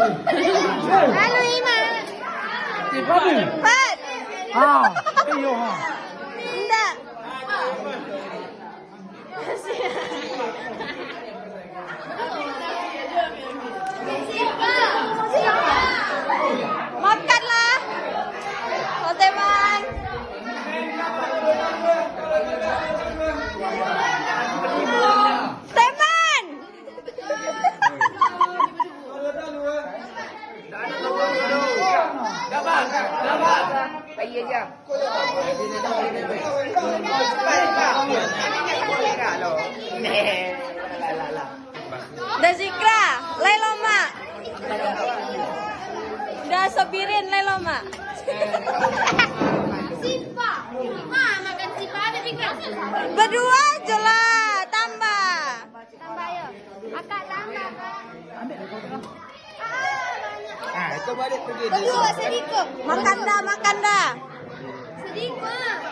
Lalu Ima. Cepat. Ah, iyo ha. Tidak. Makanlah. Teman. Teman. Dah Zikra, Laila mak. Dah Sobirin Laila mak. Sipa. Ma, makan sipa ada pinggang. Berdua je lah, tambah. Tambah ya. Akak tambah, Kak. Ah, itu balik pergi. Berdua sedikit. Makan dah, makan dah. Sedikit.